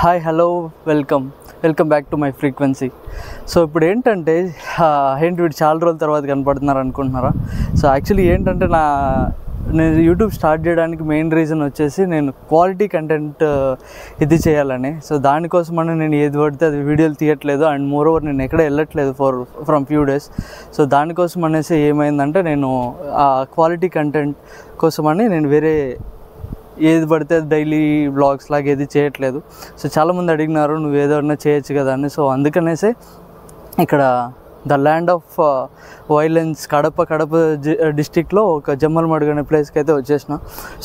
Hi hello welcome back to my frequency. So ఇప్పుడు ఏంటంటే ఏంటి వీడు చాలా రోజుల తర్వాత కనపడుతున్నారు అనుకుంటున్నారా? సో యాక్చువల్లీ ఏంటంటే నేను యూట్యూబ్ స్టార్ట్ చేయడానికి మెయిన్ రీజన్ వచ్చేసి నేను క్వాలిటీ కంటెంట్ ఇది చేయాలని. సో దానికోసమని నేను ఏది పడితే అది వీడియోలు తీయట్లేదు అండ్ మోర్ ఓవర్ నేను ఎక్కడ వెళ్ళట్లేదు ఫ్రమ్ ఫ్యూ డేస్. సో దానికోసం అనేసి ఏమైందంటే నేను క్వాలిటీ కంటెంట్ కోసమని నేను వేరే ఏది పడితే డైలీ బ్లాగ్స్ లాగా ఏది చేయట్లేదు. సో చాలామంది అడిగినారు నువ్వు ఏదైనా చేయొచ్చు కదా అని. సో అందుకనేసే ఇక్కడ the land of violence Kadapa డిస్టిక్లో ఒక జమ్మలమడుగు అనే ప్లేస్కి అయితే వచ్చేసిన.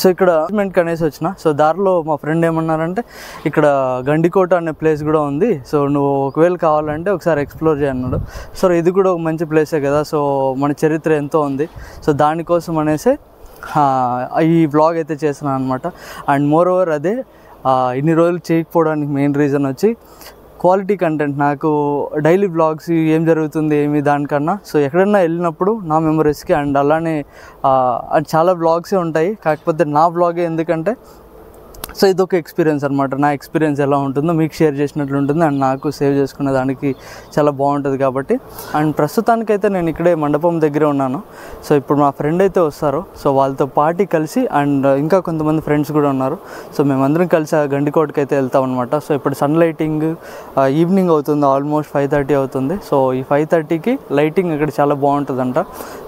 సో ఇక్కడ అపార్ట్మెంట్కి అనేసి వచ్చిన. సో దారిలో మా ఫ్రెండ్ ఏమన్నారంటే ఇక్కడ గండికోట అనే ప్లేస్ కూడా ఉంది, సో నువ్వు ఒకవేళ కావాలంటే ఒకసారి ఎక్స్ప్లోర్ చేయన్నాడు. సో ఇది కూడా ఒక మంచి ప్లేసే కదా, సో మన చరిత్ర ఎంతో ఉంది. సో దానికోసం అనేసి ఈ వ్లాగ్ అయితే చేస్తున్నాను అనమాట. అండ్ మోర్ ఓవర్ అదే ఇన్ని రోజులు చేయకపోవడానికి మెయిన్ రీజన్ వచ్చి క్వాలిటీ కంటెంట్. నాకు డైలీ వ్లాగ్స్ ఏం జరుగుతుంది ఏమి దానికన్నా సో ఎక్కడన్నా వెళ్ళినప్పుడు నా మెమరీస్కి అండ్ అలానే చాలా వ్లాగ్సే ఉంటాయి, కాకపోతే నా వ్లాగే ఎందుకంటే సో ఇదొక ఎక్స్పీరియన్స్ అనమాట. నా ఎక్స్పీరియన్స్ ఎలా ఉంటుందో మీకు షేర్ చేసినట్లు ఉంటుంది అండ్ నాకు సేవ్ చేసుకునే దానికి చాలా బాగుంటుంది కాబట్టి. అండ్ ప్రస్తుతానికైతే నేను ఇక్కడే మండపం దగ్గరే ఉన్నాను. సో ఇప్పుడు మా ఫ్రెండ్ అయితే వస్తారు, సో వాళ్ళతో పార్టీ కలిసి అండ్ ఇంకా కొంతమంది ఫ్రెండ్స్ కూడా ఉన్నారు. సో మేమందరం కలిసి ఆ గండికోటకి అయితే వెళ్తాం అనమాట. సో ఇప్పుడు సన్ లైటింగ్ ఈవినింగ్ అవుతుంది, ఆల్మోస్ట్ 5:30 అవుతుంది. సో ఈ 5:30కి లైటింగ్ ఇక్కడ చాలా బాగుంటుందంట.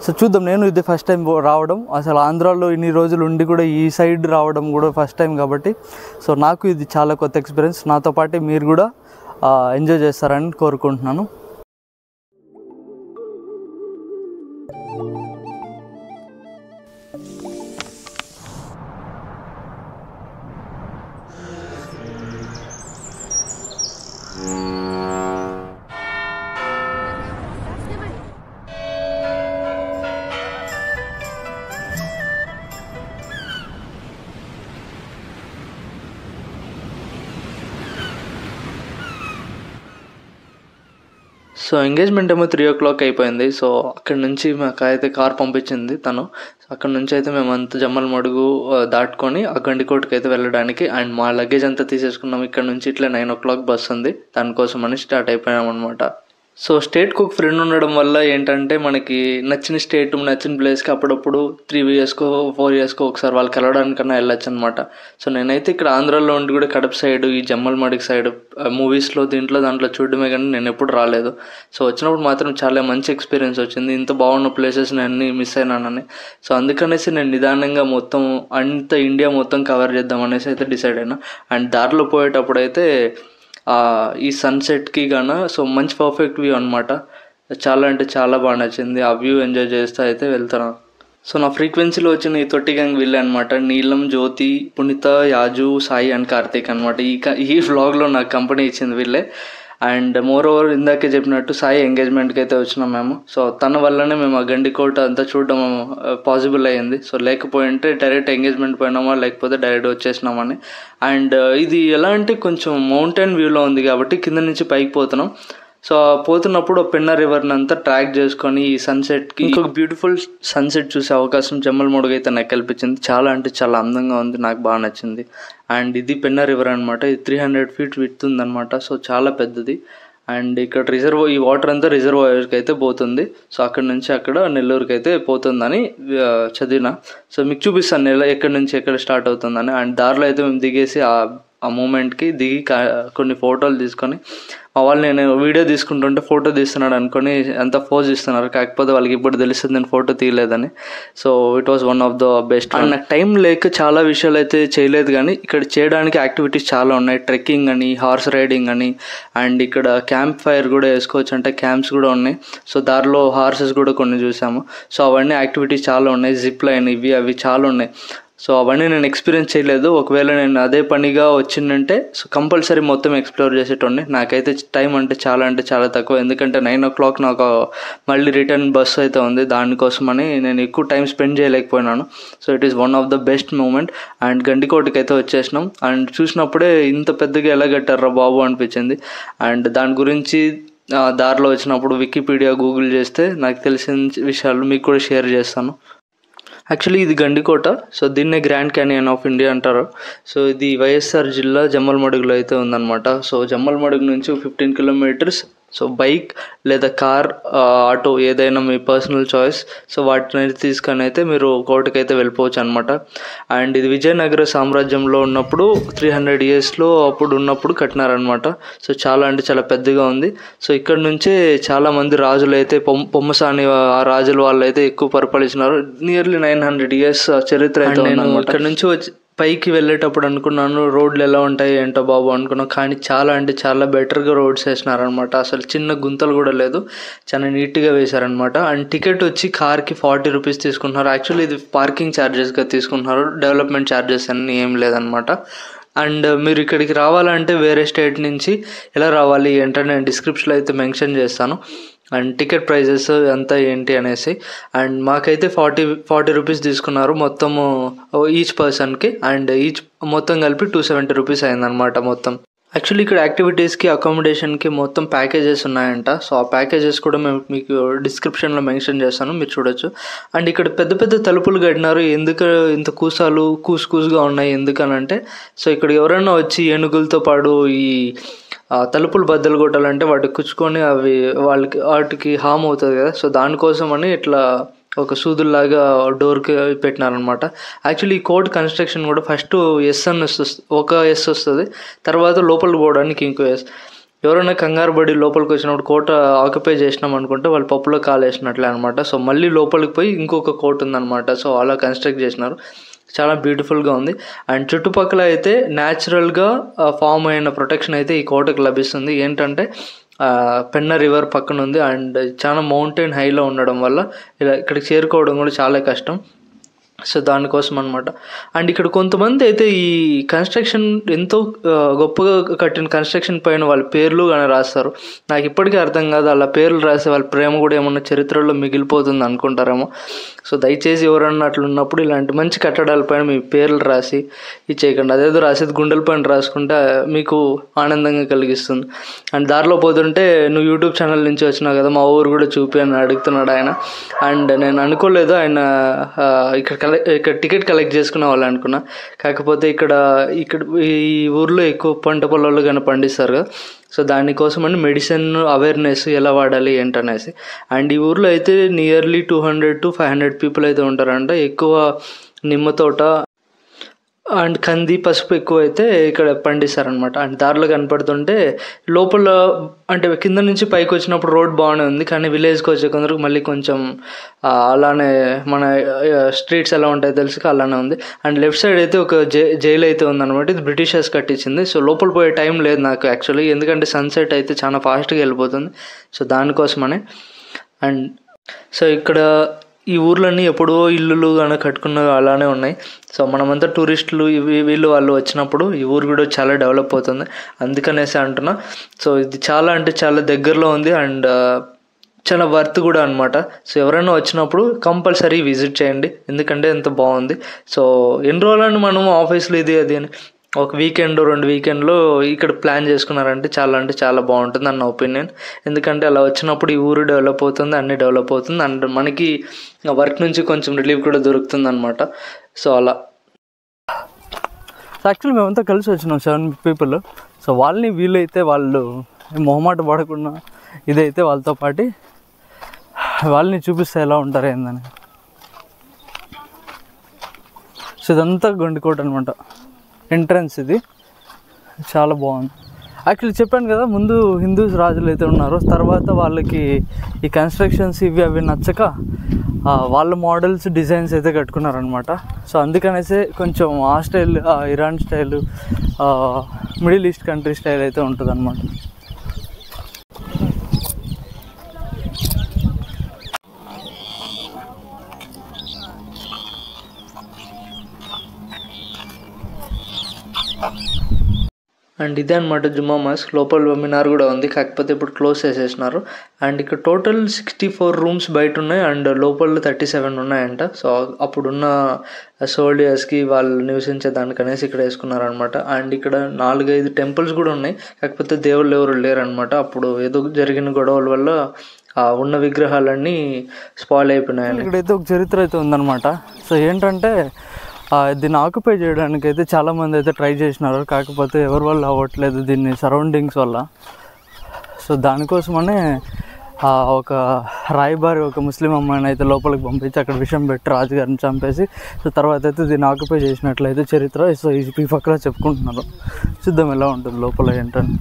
సో చూద్దాం. నేను ఇది ఫస్ట్ టైం రావడం, అసలు ఆంధ్రాలో ఇన్ని రోజులు ఉండి కూడా ఈ సైడ్ రావడం కూడా ఫస్ట్ టైం కాబట్టి సో నాకు ఇది చాలా కొత్త ఎక్స్పీరియన్స్. నాతో పాటు మీరు కూడా ఎంజాయ్ చేస్తారని కోరుకుంటున్నాను. సో ఎంగేజ్మెంట్ ఏమో 3 o'clock అయిపోయింది. సో అక్కడి నుంచి మాకు అయితే కార్ పంపించింది తను. అక్కడ నుంచి అయితే మేమంతా జమ్మలమడుగు దాటుకొని ఆ గండికోటకి అయితే వెళ్ళడానికి అండ్ మా లగేజ్ అంతా తీసేసుకున్నాం. ఇక్కడ నుంచి ఇట్లా 9 o'clock బస్ ఉంది, దానికోసం అని స్టార్ట్ అయిపోయాం అనమాట. సో స్టేట్కి ఒక ఫ్రెండ్ ఉండడం వల్ల ఏంటంటే మనకి నచ్చిన స్టేట్ నచ్చిన ప్లేస్కి అప్పుడప్పుడు 3 yearsకో 4 yearsకో ఒకసారి వాళ్ళు కలవడానికన్నా వెళ్ళొచ్చు అనమాట. సో నేనైతే ఇక్కడ ఆంధ్రాలో ఉండి కూడా కడప సైడ్ ఈ జమ్మలమడుగు సైడ్ మూవీస్లో దాంట్లో చూడడమే కానీ నేను ఎప్పుడు రాలేదు. సో వచ్చినప్పుడు మాత్రం చాలా మంచి ఎక్స్పీరియన్స్ వచ్చింది. ఇంత బాగున్న ప్లేసెస్ నేను అన్నీ మిస్ అయినానని. సో అందుకనేసి నేను నిదానంగా మొత్తం అంత ఇండియా మొత్తం కవర్ చేద్దామనేసి అయితే డిసైడ్ అయినా. అండ్ దారిలో పోయేటప్పుడు అయితే ఈ సన్సెట్కి గాన సో మంచి పర్ఫెక్ట్ వ్యూ అనమాట. చాలా అంటే చాలా బాగా నచ్చింది. ఆ వ్యూ ఎంజాయ్ చేస్తూ అయితే వెళ్తాను. సో నా ఫ్రీక్వెన్సీలో వచ్చిన ఈ తొట్టి గ్యాంగ్ వీళ్ళే అనమాట. నీలం, జ్యోతి, పునీత, యాజు, సాయి అండ్ కార్తీక్ అనమాట. ఈ వ్లాగ్లో నాకు కంపెనీ ఇచ్చింది వీళ్ళే. అండ్ మోర్ ఓవర్ ఇందాకే చెప్పినట్టు సాయి ఎంగేజ్మెంట్కి అయితే వచ్చినాం మేము. సో తన వల్లనే మేము ఆ గండికోట అంతా చూడడం పాసిబుల్ అయ్యింది. సో లేకపోయింటే డైరెక్ట్ ఎంగేజ్మెంట్ పోయినామా లేకపోతే డైరెక్ట్ వచ్చేసినామని. అండ్ ఇది ఎలా అంటే కొంచెం మౌంటైన్ వ్యూలో ఉంది కాబట్టి కింద నుంచి పైకి పోతున్నాం. సో పోతున్నప్పుడు పెన్నా రివర్ని అంతా ట్రాక్ చేసుకొని ఈ సన్సెట్కి ఇంకొక బ్యూటిఫుల్ సన్సెట్ చూసే అవకాశం జమ్మలమడుగు అయితే నాకు కల్పించింది. చాలా అంటే చాలా అందంగా ఉంది, నాకు బాగా నచ్చింది. అండ్ ఇది పెన్నా రివర్ అనమాట. ఇది 300 feet విడ్త్ ఉందన్నమాట. సో చాలా పెద్దది. అండ్ ఇక్కడ ఈ వాటర్ అంతా రిజర్వాయర్కి అయితే పోతుంది. సో అక్కడ నుంచి అక్కడ నెల్లూరుకి అయితే పోతుందని చదివిన. సో మీకు చూపిస్తాను ఎక్కడి నుంచి ఎక్కడ స్టార్ట్ అవుతుందని. అండ్ దారిలో అయితే మేము దిగేసి ఆ మూమెంట్కి దిగి కొన్ని ఫోటోలు తీసుకొని మా వాళ్ళు నేను వీడియో తీసుకుంటుంటే ఫోటో తీస్తున్నాడు అనుకొని అంతా పోజ్ ఇస్తున్నారు. కాకపోతే వాళ్ళకి ఇప్పుడు తెలుస్తుంది నేను ఫోటో తీయలేదని. So it was one of the best. And నాకు టైం లేక చాలా విషయాలు అయితే చేయలేదు, కానీ ఇక్కడ చేయడానికి యాక్టివిటీస్ చాలా ఉన్నాయి. ట్రెక్కింగ్ అని, హార్స్ రైడింగ్ అని, అండ్ ఇక్కడ క్యాంప్ ఫైర్ కూడా వేసుకోవచ్చు అంటే క్యాంప్స్ కూడా ఉన్నాయి. సో దారిలో హార్సెస్ కూడా కొన్ని చూసాము. సో అవన్నీ యాక్టివిటీస్ చాలా ఉన్నాయి. జిప్ లైన్ అవి చాలా ఉన్నాయి. సో అవన్నీ నేను ఎక్స్పీరియన్స్ చేయలేదు. ఒకవేళ నేను అదే పనిగా వచ్చిందంటే సో కంపల్సరీ మొత్తం ఎక్స్ప్లోర్ చేసేటోడిని. నాకైతే టైం అంటే చాలా తక్కువ, ఎందుకంటే 9 o'clock నాకు మళ్ళీ రిటర్న్ బస్సు అయితే ఉంది. దానికోసమని నేను ఎక్కువ టైం స్పెండ్ చేయలేకపోయినాను. So it is one of the best moment. And గండికోటకి అయితే వచ్చేసినాం. అండ్ చూసినప్పుడే ఇంత పెద్దగా ఎలా కట్టారా బాబు అనిపించింది. అండ్ దాని గురించి దారిలో వచ్చినప్పుడు వికీపీడియా గూగుల్ చేస్తే నాకు తెలిసిన విషయాలు మీకు కూడా షేర్ చేస్తాను. యాక్చువల్లీ ఇది గండికోట. సో దీన్నే గ్రాండ్ క్యానియన్ ఆఫ్ ఇండియా అంటారు. సో ఇది వైఎస్ఆర్ జిల్లా జమ్మలమడుగులో అయితే ఉందన్నమాట. సో జమ్మలమడుగు నుంచి 15 కిలోమీటర్స్. సో బైక్ లేదా కార్, ఆటో ఏదైనా మీ పర్సనల్ చాయిస్. సో వాటిని తీసుకొని అయితే మీరు కోటకైతే వెళ్ళిపోవచ్చు అనమాట. అండ్ ఇది విజయనగర సామ్రాజ్యంలో ఉన్నప్పుడు 300 yearsలో అప్పుడు ఉన్నప్పుడు కట్టినారనమాట. సో చాలా అంటే చాలా పెద్దగా ఉంది. సో ఇక్కడ నుంచే చాలామంది రాజులు అయితే పొమ్మసాని ఆ రాజుల వాళ్ళు అయితే ఎక్కువ పరిపాలించినారు. నియర్లీ 900 years చరిత్ర అయితే ఉందన్నమాట. ఇక్కడ నుంచి వచ్చి పైకి వెళ్ళేటప్పుడు అనుకున్నాను రోడ్లు ఎలా ఉంటాయి ఏంటో బాబు అనుకున్నాను. కానీ చాలా అంటే చాలా బెటర్గా రోడ్స్ వేసినారనమాట. అసలు చిన్న గుంతలు కూడా లేదు, చాలా నీట్గా వేశారనమాట. అండ్ టికెట్ వచ్చి కార్కి 40 రూపీస్ తీసుకుంటున్నారు. యాక్చువల్లీ ఇది పార్కింగ్ ఛార్జెస్గా తీసుకుంటున్నారు, డెవలప్మెంట్ ఛార్జెస్ అన్నీ ఏం లేదనమాట. అండ్ మీరు ఇక్కడికి రావాలంటే వేరే స్టేట్ నుంచి ఎలా రావాలి ఏంటంటే నేను డిస్క్రిప్షన్లో అయితే మెన్షన్ చేస్తాను. అండ్ టికెట్ ప్రైజెస్ అంతా ఏంటి అనేసి. అండ్ మాకైతే 40 రూపీస్ తీసుకున్నారు మొత్తము ఈచ్ పర్సన్కి. అండ్ ఈచ్ మొత్తం కలిపి 270 రూపీస్ అయిందనమాట మొత్తం. యాక్చువల్లీ ఇక్కడ యాక్టివిటీస్కి, అకామిడేషన్కి మొత్తం ప్యాకేజెస్ ఉన్నాయంట. సో ఆ ప్యాకేజెస్ కూడా మేము మీకు డిస్క్రిప్షన్లో మెన్షన్ చేస్తాను, మీరు చూడొచ్చు. అండ్ ఇక్కడ పెద్ద పెద్ద తలుపులు కట్టినారు. ఎందుకు ఇంత కూసుగా ఉన్నాయి ఎందుకనంటే, సో ఇక్కడ ఎవరైనా వచ్చి ఏనుగులతో పాటు ఈ తలుపులు బద్దలు కొట్టాలంటే వాటికి కుచ్చుకొని అవి వాటికి హామ్ అవుతుంది కదా. సో దానికోసమని ఇట్లా ఒక సూదుల్లాగా డోర్కి పెట్టినారనమాట. యాక్చువల్లీ ఈ కోర్ట్ కన్స్ట్రక్షన్ కూడా ఫస్ట్ ఒక ఎస్ వస్తుంది, తర్వాత లోపలికి పోవడానికి ఇంకో ఎస్. ఎవరైనా కంగారు పడి లోపలికి వచ్చినప్పుడు కోట ఆక్యుపై చేసినాం అనుకుంటే వాళ్ళు పప్పులో కాలేసినట్లే అనమాట. సో మళ్ళీ లోపలికి పోయి ఇంకొక కోర్ట్ ఉందన్నమాట. సో అలా కన్స్ట్రక్ట్ చేసినారు, చాలా బ్యూటిఫుల్గా ఉంది. అండ్ చుట్టుపక్కల అయితే న్యాచురల్గా ఫామ్ అయిన ప్రొటెక్షన్ అయితే ఈ కోటకు లభిస్తుంది. ఏంటంటే పెన్న రివర్ పక్కన ఉంది. అండ్ చాలా మౌంటైన్ హైలో ఉండడం వల్ల ఇలా ఇక్కడికి చేరుకోవడం కూడా చాలా కష్టం. సో దానికోసం అనమాట. అండ్ ఇక్కడ కొంతమంది అయితే ఈ కన్స్ట్రక్షన్ ఎంతో గొప్పగా కట్టిన కన్స్ట్రక్షన్ పైన వాళ్ళ పేర్లు కానీ రాస్తారు. నాకు ఇప్పటికీ అర్థం కాదు, అలా పేర్లు రాసే వాళ్ళ ప్రేమ కూడా ఏమన్నా చరిత్రలో మిగిలిపోతుంది అనుకుంటారేమో. సో దయచేసి ఎవరన్నా అట్లా ఉన్నప్పుడు ఇలాంటి మంచి కట్టడాలపైన మీ పేర్లు రాసి ఇచ్చేయకండి. అదేదో రాసేది గుండెల పైన రాసుకుంటే మీకు ఆనందంగా కలిగిస్తుంది. అండ్ దారిలో పోతుంటే నువ్వు యూట్యూబ్ ఛానల్ నుంచి వచ్చినావు కదా, మా ఊరు కూడా చూపి అని అడుగుతున్నాడు ఆయన. అండ్ నేను అనుకోలేదు ఆయన ఇక్కడ టికెట్ కలెక్ట్ చేసుకునే వాళ్ళు అనుకున్నా. కాకపోతే ఇక్కడ ఈ ఊర్లో ఎక్కువ పంట పొలాలు కానీ పండిస్తారు కదా. సో దానికోసమని మెడిసిన్ అవేర్నెస్ ఎలా వాడాలి ఏంటనేసి. అండ్ ఈ ఊర్లో అయితే నియర్లీ 200 to 500 పీపుల్ అయితే ఉంటారంట. ఎక్కువ నిమ్మ తోట అండ్ కంది, పసుపు ఎక్కువ అయితే ఇక్కడ పండిస్తారనమాట. అండ్ దారిలో కనపడుతుంటే లోపల అంటే కింద నుంచి పైకి వచ్చినప్పుడు రోడ్ బాగానే ఉంది, కానీ విలేజ్కి వచ్చే కొందరికి మళ్ళీ కొంచెం అలానే మన స్ట్రీట్స్ ఎలా ఉంటాయో తెలుసు అలానే ఉంది. అండ్ లెఫ్ట్ సైడ్ అయితే ఒక జైలు అయితే ఉందన్నమాట. ఇది బ్రిటిషర్స్ కట్టించింది. సో లోపల పోయే టైం లేదు నాకు యాక్చువల్లీ, ఎందుకంటే సన్సెట్ అయితే చాలా ఫాస్ట్గా వెళ్ళిపోతుంది. సో దానికోసమనే. అండ్ సో ఇక్కడ ఈ ఊర్లన్నీ ఎప్పుడో ఇల్లులు కానీ కట్టుకున్న అలానే ఉన్నాయి. సో మనమంతా టూరిస్టులు వీళ్ళు వాళ్ళు వచ్చినప్పుడు ఈ ఊరు కూడా చాలా డెవలప్ అవుతుంది, అందుకనేసి అంటున్నా. సో ఇది చాలా అంటే చాలా దగ్గరలో ఉంది అండ్ చాలా వర్త్ కూడా అనమాట. సో ఎవరైనా వచ్చినప్పుడు కంపల్సరీ విజిట్ చేయండి, ఎందుకంటే ఎంత బాగుంది. సో ఎన్ని రోజులని మనం ఆఫీస్లో ఇది అది అని ఒక వీకెండ్ 2 వీకెండ్లో ఇక్కడ ప్లాన్ చేసుకున్నారంటే చాలా బాగుంటుంది అన్న ఒపీనియన్. ఎందుకంటే అలా వచ్చినప్పుడు ఈ ఊరు డెవలప్ అవుతుంది, అన్నీ డెవలప్ అవుతుంది అండ్ మనకి వర్క్ నుంచి కొంచెం రిలీఫ్ కూడా దొరుకుతుంది అనమాట. సో అలా యాక్చువల్లీ మేమంతా కలిసి వచ్చినాం 7 people. సో వాళ్ళని వీళ్ళైతే వాళ్ళు మొహమాట పడకుండా ఇదైతే వాళ్ళతో పాటు వాళ్ళని చూపిస్తే ఎలా ఉంటారు ఏందని. సో ఇదంతా గండికోట అనమాట ఎంట్రన్స్. ఇది చాలా బాగుంది. యాక్చువల్లీ చెప్పాను కదా, ముందు హిందూస్ రాజులు అయితే ఉన్నారు, తర్వాత వాళ్ళకి ఈ కన్స్ట్రక్షన్స్ ఇవి అవి నచ్చక వాళ్ళ మోడల్స్ డిజైన్స్ అయితే కట్టుకున్నారనమాట. సో అందుకనేసే కొంచెం ఆ style, Iran style, middle east country style అయితే ఉంటుంది అనమాట. అండ్ ఇదే అనమాట జుమ్మా మాస్క్. లోపల మినార్ కూడా ఉంది, కాకపోతే ఇప్పుడు క్లోజ్ చేసేసినారు. అండ్ ఇక్కడ టోటల్ 64 rooms బయట ఉన్నాయి అండ్ లోపల 37 ఉన్నాయంట. సో అప్పుడున్న సోల్జర్స్కి వాళ్ళు నివసించే దానికనేసి ఇక్కడ వేసుకున్నారనమాట. అండ్ ఇక్కడ 4-5 temples కూడా ఉన్నాయి, కాకపోతే దేవుళ్ళు ఎవరు లేరనమాట. అప్పుడు ఏదో జరిగిన గొడవల వల్ల ఉన్న విగ్రహాలన్నీ స్పాయిల్ అయిపోయినాయి. ఇక్కడైతే ఒక చరిత్ర అయితే ఉందన్నమాట. సో ఏంటంటే దీన్ని ఆక్యుపై చేయడానికి అయితే చాలామంది అయితే ట్రై చేసినారు, కాకపోతే ఎవరి వల్ల అవ్వట్లేదు దీన్ని సరౌండింగ్స్ వల్ల. సో దానికోసమనే ఒక రాయబారి ఒక ముస్లిం అమ్మాయిని అయితే లోపలికి పంపించి అక్కడ విషం పెట్టి రాజుగారిని చంపేసి సో తర్వాత అయితే దీన్ని ఆక్యుపై చేసినట్లయితే చరిత్ర. సో ఈ పక్కన చెప్పుకుంటున్నారు, చూద్దాం ఎలా ఉంటుంది లోపల ఏంటని.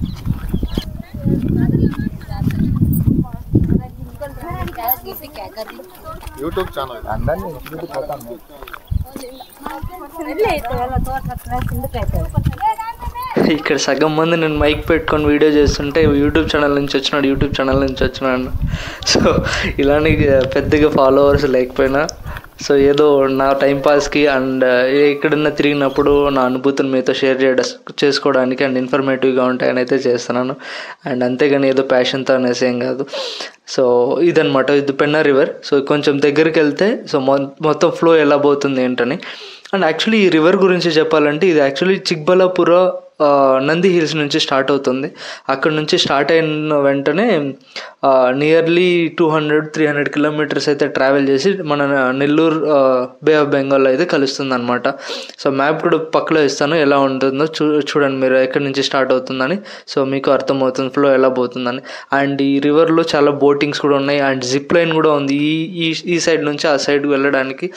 యూట్యూబ్ ఛానల్ ఇక్కడ సగం మంది నేను మైక్ పెట్టుకొని వీడియో చేస్తుంటే యూట్యూబ్ ఛానల్ నుంచి వచ్చినాడు. సో ఇలానే పెద్దగా ఫాలోవర్స్ లేకపోయినా సో ఏదో నా టైంపాస్కి అండ్ ఎక్కడన్నా తిరిగినప్పుడు నా అనుభూతిని మీతో షేర్ చేసుకోవడానికి అండ్ ఇన్ఫర్మేటివ్గా ఉంటాయని అయితే చేస్తున్నాను. అండ్ అంతేగాని ఏదో ప్యాషన్తో అనేసి ఏం కాదు. సో ఇదనమాట, ఇది పెన్నా రివర్. సో కొంచెం దగ్గరికి వెళ్తే సో మొత్తం ఫ్లో ఎలా పోతుంది ఏంటని. అండ్ యాక్చువల్లీ ఈ రివర్ గురించి చెప్పాలంటే ఇది యాక్చువల్లీ చిక్బలాపుర నంది హిల్స్ నుంచి స్టార్ట్ అవుతుంది. అక్కడ నుంచి స్టార్ట్ అయిన వెంటనే నియర్లీ 200-300 కిలోమీటర్స్ అయితే ట్రావెల్ చేసి మన నెల్లూరు బే ఆఫ్ బెంగాల్లో అయితే కలుస్తుంది అనమాట. సో మ్యాప్ కూడా పక్కలో ఇస్తాను, ఎలా ఉంటుందో చూడండి మీరు ఎక్కడి నుంచి స్టార్ట్ అవుతుందని. సో మీకు అర్థమవుతుంది ఫ్లో ఎలా పోతుందని. అండ్ ఈ రివర్లో చాలా బోటింగ్స్ కూడా ఉన్నాయి అండ్ జిప్ లైన్ కూడా ఉంది ఈ సైడ్ నుంచి ఆ సైడ్కి వెళ్ళడానికి.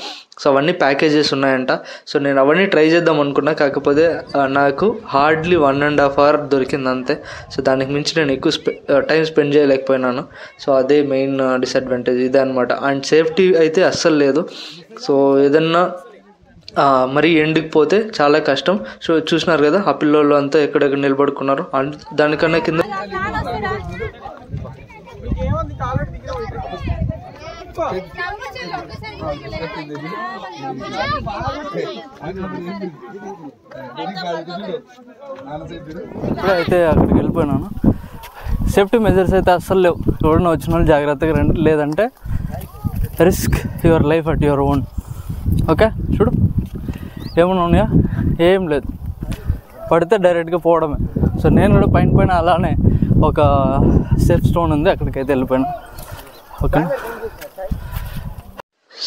సో అవన్నీ ప్యాకేజెస్ ఉన్నాయంట. సో నేను అవన్నీ ట్రై చేద్దాం అనుకున్నా, కాకపోతే నాకు హార్డ్లీ 1.5 hour దొరికింది అంతే. సో దానికి మించి నేను ఎక్కువ టైం స్పెండ్ చేయలేకపోయినాను. సో అదే మెయిన్ డిసడ్వాంటేజ్ ఇదే అనమాట. అండ్ సేఫ్టీ అయితే అస్సలు లేదు. సో ఏదన్నా మరీ ఎండుకు పోతే చాలా కష్టం. సో చూసినారు కదా ఆ పిల్లలు అంతా ఎక్కడెక్కడ నిలబడుకున్నారు. అండ్ దానికన్నా కింద ఇప్పుడైతే అక్కడికి వెళ్ళిపోయినాను. సేఫ్టీ మెజర్స్ అయితే అస్సలు లేవు. ఎవరైనా వచ్చిన వాళ్ళు జాగ్రత్తగా రండి, లేదంటే risk your life at your own. Okay, చూడు ఏమన్నా ఉన్నాయా? ఏం లేదు, పడితే డైరెక్ట్గా పోవడమే. సో నేను కూడా పైన అలానే ఒక సేఫ్ స్టోన్ ఉంది, అక్కడికైతే వెళ్ళిపోయాను. ఓకే,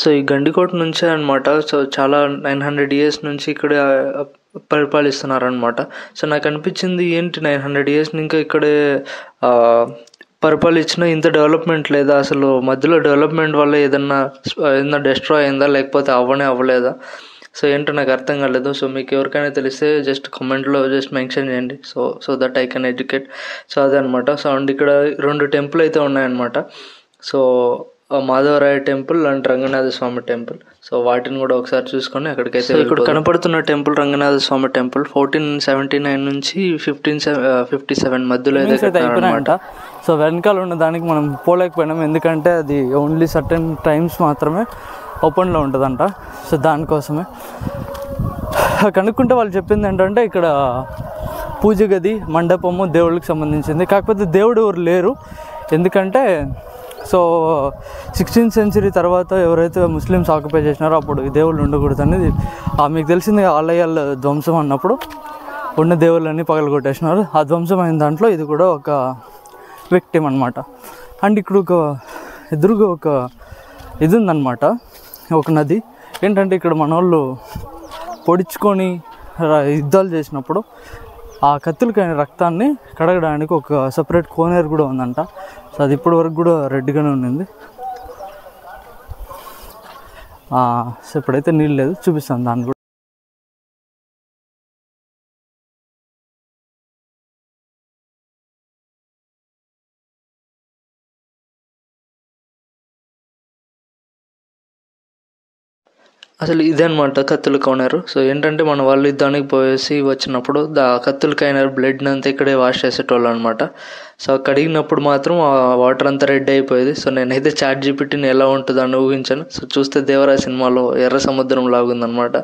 సో ఈ గండికోట నుంచే అనమాట. సో చాలా 900 years నుంచి ఇక్కడ పరిపాలిస్తున్నారనమాట. సో నాకు అనిపించింది ఏంటి 900 years ఇంకా ఇక్కడే పరిపాలించిన ఇంత డెవలప్మెంట్ లేదా, అసలు మధ్యలో డెవలప్మెంట్ వల్ల ఏదన్నా డిస్ట్రాయ్ అయిందా లేకపోతే అవ్వలేదా? సో ఏంటో నాకు అర్థం కాలేదు. సో మీకు ఎవరికైనా తెలిస్తే జస్ట్ కామెంట్లో జస్ట్ మెన్షన్ చేయండి, so that I can educate. So అదే అనమాట. సో అండ్ ఇక్కడ 2 టెంపుల్ అయితే ఉన్నాయన్నమాట. So Madhavaraya temple and Ranganatha Swamy temple. So వాటిని కూడా ఒకసారి చూసుకొని అక్కడికైతే. ఇక్కడ కనపడుతున్న టెంపుల్ రంగనాథ స్వామి టెంపుల్ 1479 నుంచి 1557 మధ్యలో అయిపోయినాయంట. సో వెనకాల ఉన్న దానికి మనం పోలేకపోయినాం, ఎందుకంటే అది ఓన్లీ సర్టెన్ టైమ్స్ మాత్రమే ఓపెన్లో ఉంటుందంట. సో దానికోసమే కనుక్కుంటే వాళ్ళు చెప్పింది ఏంటంటే ఇక్కడ పూజ గది, మండపము దేవుళ్ళకి సంబంధించింది. కాకపోతే దేవుడు ఎవరు లేరు, ఎందుకంటే సో 16th century తర్వాత ఎవరైతే ముస్లిమ్స్ ఆక్యుపై చేసినారో అప్పుడు ఈ దేవుళ్ళు ఉండకూడదు అనేది మీకు తెలిసింది. ఆలయాల ధ్వంసం అన్నప్పుడు ఉన్న దేవుళ్ళన్నీ పగలగొట్టేసినారు. ఆ ధ్వంసం అయిన దాంట్లో ఇది కూడా ఒక విక్టిమ్ అనమాట. అండ్ ఇక్కడ ఎదురుగా ఒక ఇది ఉందన్నమాట, ఒక నది. ఏంటంటే ఇక్కడ మన వాళ్ళు పొడుచుకొని యుద్ధాలు చేసినప్పుడు ఆ కత్తులకైన రక్తాన్ని కడగడానికి ఒక సపరేట్ కోనేరు కూడా ఉందంట. సో అది ఇప్పటి వరకు కూడా రెడ్గానే ఉండింది. సో ఇప్పుడైతే నీళ్ళు లేదు, చూపిస్తాను దాన్ని కూడా. అసలు ఇదే అనమాట కత్తుల కోనేరు. సో ఏంటంటే మన వాళ్ళు యుద్ధానికి పోయేసి వచ్చినప్పుడు కత్తులకైన బ్లడ్ అంతా ఇక్కడే వాష్ చేసేటోళ్ళు అనమాట. సో కడిగినప్పుడు మాత్రం ఆ వాటర్ అంతా రెడ్ అయిపోయేది. సో నేనైతే ChatGPTని ఎలా ఉంటుందని ఊహించాను. సో చూస్తే దేవరాయ సినిమాలో ఎర్ర సముద్రం లాగుందనమాట.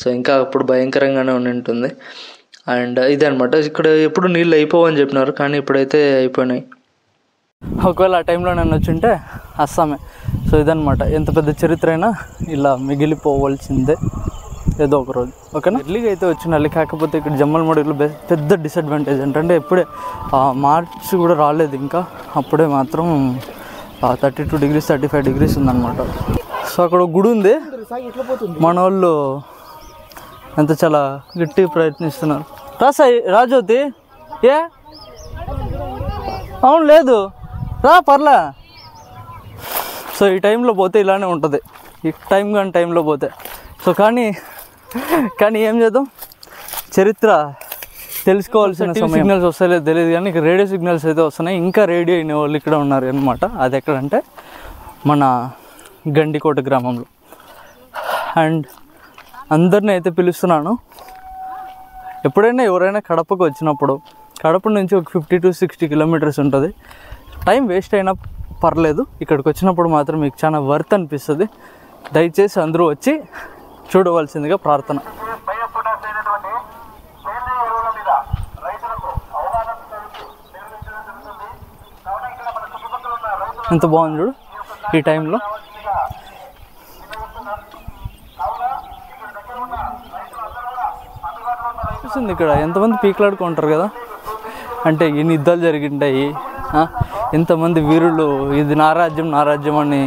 సో ఇంకా అప్పుడు భయంకరంగానే ఉంటుంది. అండ్ ఇదే అనమాట. ఇక్కడ ఎప్పుడు నీళ్ళు అయిపోవని చెప్పినారు, కానీ ఇప్పుడైతే అయిపోయినాయి. ఒకవేళ ఆ టైంలో నేను వచ్చింటే అస్సామే. సో ఇదనమాట, ఎంత పెద్ద చరిత్ర అయినా ఇలా మిగిలిపోవలసిందే ఏదో ఒక రోజు. ఓకేనా, ఎర్లీగా అయితే వచ్చిండాలి. కాకపోతే ఇక్కడ జమ్మలమడుగులో పెద్ద డిసడ్వాంటేజ్ ఏంటంటే ఇప్పుడే మార్చ్ కూడా రాలేదు ఇంకా, అప్పుడే మాత్రం 32 degrees 35 degrees ఉందన్నమాట. సో అక్కడ ఒక గుడి ఉంది, మన వాళ్ళు అంత చాలా గట్టి ప్రయత్నిస్తున్నారు. సాయి రాజోతి ఏ అవును లేదు రా పర్లే. సో ఈ టైంలో పోతే ఇలానే ఉంటుంది, ఈ టైంలో పోతే. సో కానీ ఏం చేద్దాం, చరిత్ర తెలుసుకోవాల్సిన సిగ్నల్స్ వస్తాయో తెలియదు కానీ ఇక్కడ రేడియో సిగ్నల్స్ అయితే వస్తున్నాయి. ఇంకా రేడియో అయిన వాళ్ళు ఇక్కడ ఉన్నారు అనమాట. అది ఎక్కడంటే మన గండికోట గ్రామంలో. అండ్ అందరిని అయితే పిలుస్తున్నాను, ఎప్పుడైనా ఎవరైనా కడపకు వచ్చినప్పుడు, కడప నుంచి ఒక 50 to 60 kilometers ఉంటుంది. టైం వేస్ట్ అయినా పర్లేదు, ఇక్కడికి వచ్చినప్పుడు మాత్రం మీకు చాలా వర్త్ అనిపిస్తుంది. దయచేసి అందరూ వచ్చి చూడవలసిందిగా ప్రార్థన. ఎంత బాగుంది చూడు ఈ టైంలో. చూసింది ఇక్కడ ఎంతమంది పీకులాడుకుంటారు కదా, అంటే ఎన్ని యుద్ధాలు జరిగింటాయి, ఎంతమంది వీరులు ఇది నా రాజ్యం అని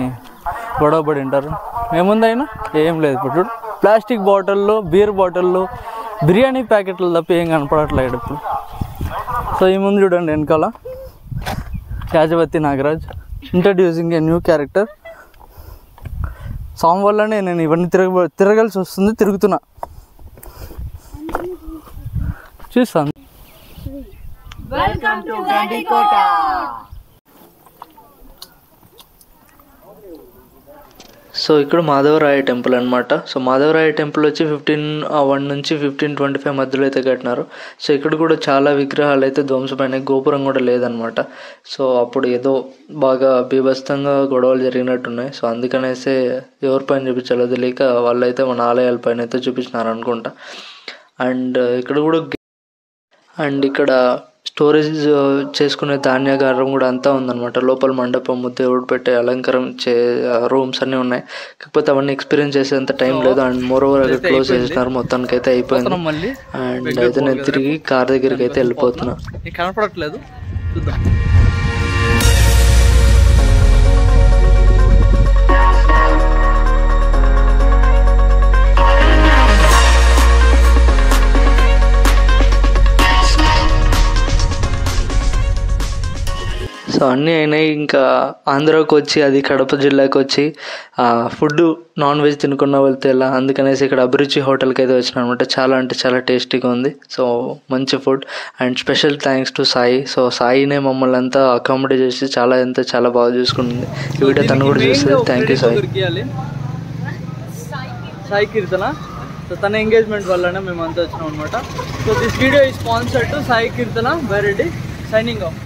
గొడవపడి ఉంటారు. ఏముందైనా ఏం లేదు. ఇప్పుడు చూడు ప్లాస్టిక్ బాటిల్లో, బీర్ బాటిల్లో, బిర్యానీ ప్యాకెట్లు తప్ప ఏం కనపడట్లేదు ఇప్పుడు. సో ఈ ముందు చూడండి వెనకాల యాజవతి Nagaraj introducing a new character. Song వల్లనే నేను ఇవన్నీ తిరగాల్సి వస్తుంది, తిరుగుతున్నా చూస్తాను. Welcome to Gandikota. సో ఇక్కడ మాధవరాయ టెంపుల్ అనమాట. సో మాధవరాయ టెంపుల్ వచ్చి 1501 నుంచి 1525 మధ్యలో అయితే కట్టినారు. సో ఇక్కడ కూడా చాలా విగ్రహాలు అయితే ధ్వంసమైన, గోపురం కూడా లేదనమాట. సో అప్పుడు ఏదో బాగా బీభత్సంగా గొడవలు జరిగినట్టున్నాయి. సో అందుకనేసే ఎవరి పైన చూపించాలో తెలియక వాళ్ళైతే మన ఆలయాల పైన అయితే చూపించినారు అనుకుంటా. అండ్ ఇక్కడ స్టోరేజ్ చేసుకునే ధాన్యాగారం కూడా అంతా ఉందన్నమాట. లోపల మండపము, దేవుడు పెట్టే అలంకారం రూమ్స్ అన్నీ ఉన్నాయి. కాకపోతే అవన్నీ ఎక్స్పీరియన్స్ చేసేంత టైం లేదు. అండ్ మోరోవర్ అక్కడ క్లోజ్ చేసినారు, మొత్తానికి అయితే అయిపోయింది. అండ్ అయితే నేను తిరిగి కార్ దగ్గరికి అయితే వెళ్ళిపోతున్నా. కనపడట్లేదు, చూద్దాం. సో అన్నీ అయినాయి. ఇంకా ఆంధ్రాకి వచ్చి, అది కడప జిల్లాకి వచ్చి ఫుడ్ నాన్ వెజ్ తినుకున్న వెళ్తే ఎలా, అందుకనేసి ఇక్కడ అభిరుచి హోటల్కి అయితే వచ్చిన అనమాట. చాలా అంటే చాలా టేస్టీగా ఉంది. సో మంచి food. And special thanks to Sai. So సాయినే మమ్మల్ని అంతా అకామిడేట్ చేసి చాలా బాగా చూసుకుంటుంది. ఈ వీడియో తను కూడా చూస్తుంది. Thank you Sai. Sai Keerthana. So తన ఎంగేజ్మెంట్ వల్లనే మేము అంతా వచ్చినాం అనమాట. సో దిస్ వీడియో ఈ sponsored to Sai Keerthana Byreddy. Signing off.